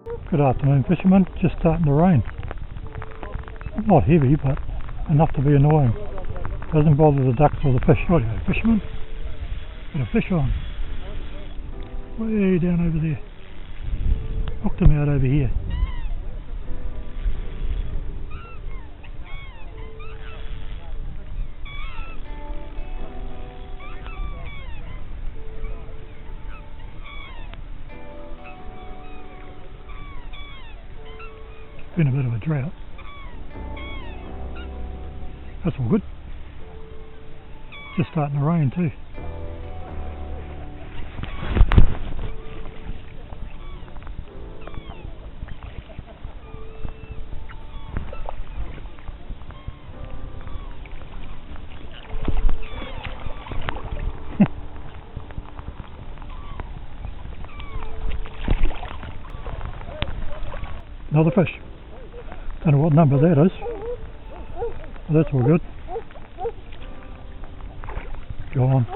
Good afternoon, fishermen. Just starting to rain. Not heavy, but enough to be annoying. Doesn't bother the ducks or the fish. Right, fishermen. Got a fish on. Way down over there. Hooked him out over here. Been a bit of a drought. That's all good. Just starting to rain too. Another fish. Don't know what number that is. But that's all good. Go on.